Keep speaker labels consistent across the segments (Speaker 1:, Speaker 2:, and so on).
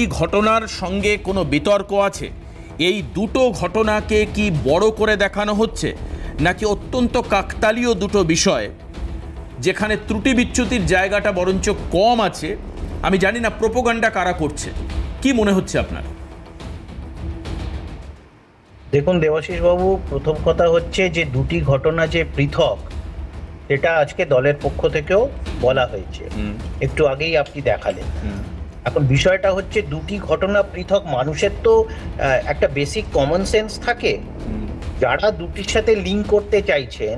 Speaker 1: এই ঘটনার সঙ্গে কোনো বিতর্ক আছে? এই দুটো ঘটনাকে কি বড় করে দেখানো হচ্ছে, নাকি অত্যন্ত কাকতালীয় দুটো বিষয় যেখানে ত্রুটি বিচ্যুতির জায়গাটা বরঞ্চ কম আছে? আমি জানি না প্রোপাগান্ডা কারা করছে, কি মনে হচ্ছে আপনার?
Speaker 2: দেখুন দেবাশিস বাবু, প্রথম কথা হচ্ছে যে দুটি ঘটনা যে পৃথক, এটা আজকে দলের পক্ষ থেকেও বলা হয়েছে, একটু আগেই আপনি দেখালেন। এখন বিষয়টা হচ্ছে দুটি ঘটনা পৃথক, মানুষের তো একটা বেসিক কমন সেন্স থাকে। যারা দুটির সাথে লিঙ্ক করতে চাইছেন,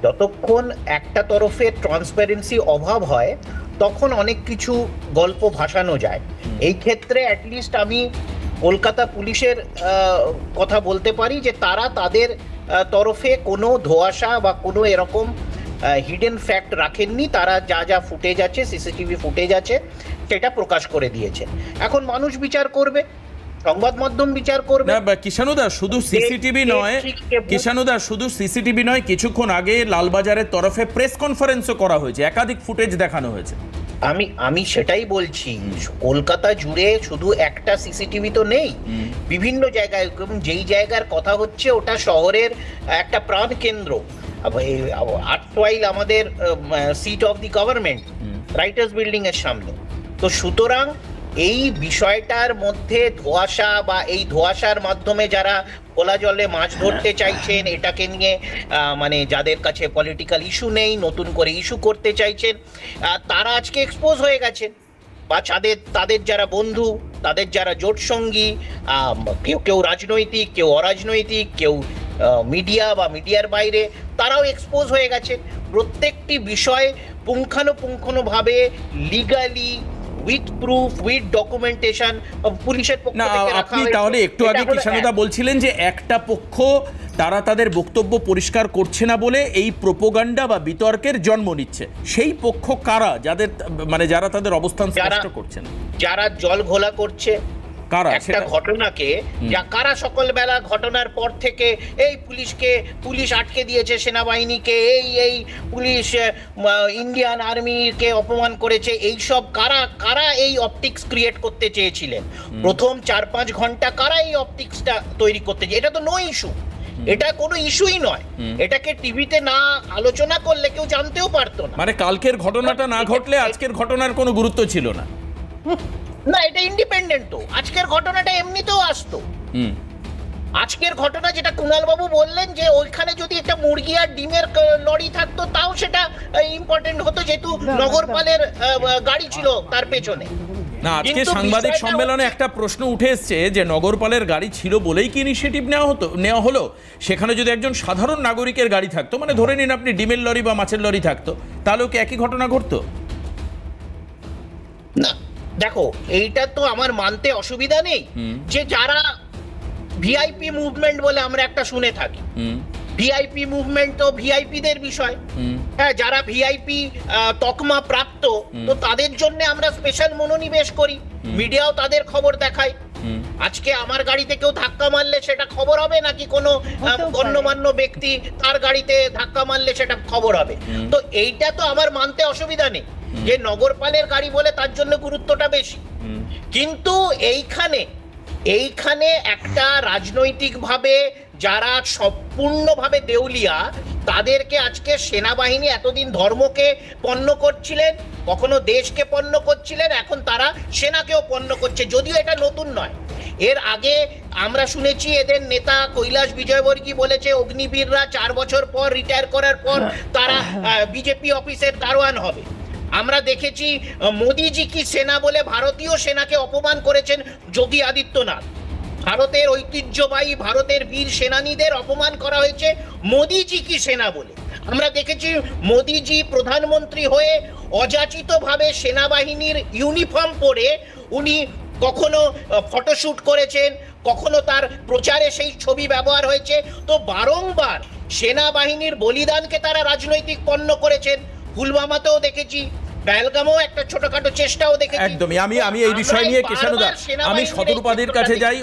Speaker 2: যতক্ষণ একটা তরফে ট্রান্সপারেন্সি অভাব হয় তখন অনেক কিছু গল্প ভাসানো যায়। এই ক্ষেত্রে অ্যাটলিস্ট আমি কলকাতা পুলিশের কথা বলতে পারি যে তারা তাদের তরফে কোনো ধোঁয়াশা বা কোনো এরকম হিডেন ফ্যাক্ট রাখেননি। তারা যা যা ফুটেজ আছে, সিসিটিভি ফুটেজ আছে, সেটা প্রকাশ করে দিয়েছে। এখন মানুষ বিচার করবে, সংবাদ মাধ্যম বিচার করবে।
Speaker 1: না কিষাণুদা, শুধু সিসিটিভি নয়, কিষাণুদা শুধু সিসিটিভি নয়, কিছুক্ষণ আগে লালবাজারের তরফে প্রেস কনফারেন্সও করা হয়েছে, একাধিক ফুটেজ দেখানো হয়েছে।
Speaker 2: আমি সেটাই বলছি, কলকাতা জুড়ে শুধু একটা সিসিটিভি তো নেই, বিভিন্ন জায়গায়, এবং যেই জায়গার কথা হচ্ছে ওটা শহরের একটা প্রাণ কেন্দ্র, আর্টওয়াইল আমাদের seat of the government, Writers' Building এর সামনে। তো সুতরাং এই বিষয়টার মধ্যে ধোঁয়াশা বা এই ধোঁয়াশার মাধ্যমে যারা খোলা জলে মাছ ধরতে চাইছেন, এটাকে নিয়ে মানে যাদের কাছে পলিটিক্যাল ইস্যু নেই, নতুন করে ইস্যু করতে চাইছেন, তারা আজকে এক্সপোজ হয়ে গেছেন। বা তাদের যারা বন্ধু, তাদের যারা জোট সঙ্গী, কেউ রাজনৈতিক, কেউ অরাজনৈতিক, কেউ মিডিয়া বা মিডিয়ার বাইরে, তারাও এক্সপোজ হয়ে গেছে। প্রত্যেকটি বিষয় পুঙ্খানুপুঙ্খানুভাবে legally with proof, with documentation পুলিশের পক্ষ থেকে রাখা হয়েছে।
Speaker 1: তাহলে একটু আগে কিষাণুদা বলছিলেন যে একটা পক্ষ তারা তাদের বক্তব্য পরিষ্কার করছে না বলে এই প্রোপাগান্ডা বা বিতর্কের জন্ম নিচ্ছে। সেই পক্ষ কারা, যাদের মানে যারা তাদের অবস্থান স্পষ্ট করছেন,
Speaker 2: যারা জল ঘোলা করছে একটা ঘটনাকে, কারা সকালবেলা ঘটনার পর থেকে এই পুলিশ আটকে দিয়েছে, সেনাবাহিনীকে এই পুলিশ ইন্ডিয়ান আর্মিকে অপমান করেছে, এইসব কারা এই অপটিক্স ক্রিয়েট করতে চেয়েছিলেন প্রথম 4-5 ঘন্টা, কারা এই অপটিক্সটা তৈরি করতে চেয়ে? এটা তো নো ইস্যু, এটা কোনো ইস্যুই নয়। এটাকে টিভিতে না আলোচনা করলে কেউ জানতেও পারতো না।
Speaker 1: মানে কালকের ঘটনাটা না ঘটলে আজকের ঘটনার কোনো গুরুত্ব ছিল না।
Speaker 2: না, এটা ইন্ডিপেন্ডেন্ট তো। আজকের ঘটনাটা এমনিতেও আসতো। আজকের ঘটনা যেটা কুণাল বাবু বললেন, যে ওইখানে যদি একটা মুরগি আর ডিমের লরি থাকতো তাও সেটা ইম্পর্টেন্ট হতো, যেহেতু নগরপালের গাড়ি ছিল তার পেছনে।
Speaker 1: না, আজকে সাংবাদিক সম্মেলনে একটা প্রশ্ন উঠে এসছে যে নগরপালের গাড়ি ছিল বলেই কি ইনিশিয়েটিভ নেওয়া হলো? সেখানে যদি একজন সাধারণ নাগরিকের গাড়ি থাকতো, মানে ধরে নিন আপনি ডিমের লরি বা মাছের লরি থাকতো, তাহলেও কি একই ঘটনা ঘটতো?
Speaker 2: না, দেখো, এইটা তো আমার মানতে অসুবিধা নেই যে যারা ভিআইপি মুভমেন্ট বলে আমরা একটা শুনে থাকি, ভিআইপি মুভমেন্ট তো ভিআইপিদের বিষয়। হ্যাঁ, যারা ভিআইপি তকমা প্রাপ্ত, তো তাদের জন্য আমরা স্পেশাল মনোনিবেশ করি, মিডিয়াও তাদের খবর দেখায়। আজকে আমার গাড়িতে কেউ ধাক্কা মারলে সেটা খবর হবে, নাকি কোনো গণ্যমান্য ব্যক্তি তার গাড়িতে ধাক্কা মারলে সেটা খবর হবে? তো এইটা তো আমার মানতে অসুবিধা নেই যে নগরপালের গাড়ি বলে তার জন্য গুরুত্বটা বেশি। কিন্তু এইখানে একটা রাজনৈতিকভাবে যারা সম্পূর্ণভাবে দেউলিয়া, তাদেরকে আজকে সেনাবাহিনী এতদিন ধর্মকে পণ্য করছিলেন, কখনো দেশকে পণ্য করছিলেন, এখন তারা সেনাকেও পণ্য করছে। যদিও এটা নতুন নয়, এর আগে আমরা শুনেছি এদের নেতা কৈলাস বিজয়বর্গী বলেছে অগ্নিবীররা 4 বছর পর রিটায়ার করার পর তারা বিজেপি অফিসের দারোয়ান হবে। আমরা দেখেছি মোদিজি কি সেনা বলে ভারতীয় সেনাকে অপমান করেছেন যোগী আদিত্যনাথ। ভারতের ঐতিহ্যবাহী, ভারতের বীর সেনানীদের অপমান করা হয়েছে মোদিজি কি সেনা বলে। আমরা দেখেছি মোদিজি প্রধানমন্ত্রী হয়ে অযাচিতভাবে সেনাবাহিনীর ইউনিফর্ম পরে উনি কখনো ফটোশ্যুট করেছেন, কখনো তার প্রচারে সেই ছবি ব্যবহার হয়েছে। তো বারংবার সেনাবাহিনীর বলিদানকে তারা রাজনৈতিক পণ্য করেছেন। পুলওয়ামাতেও দেখেছি, বেলগামও একটা ছোটখাটো চেষ্টাও দেখেছি।
Speaker 1: একদমই। আমি এই বিষয় নিয়ে কিষাণুদা, আমি শতরূপাদির কাছে যাই।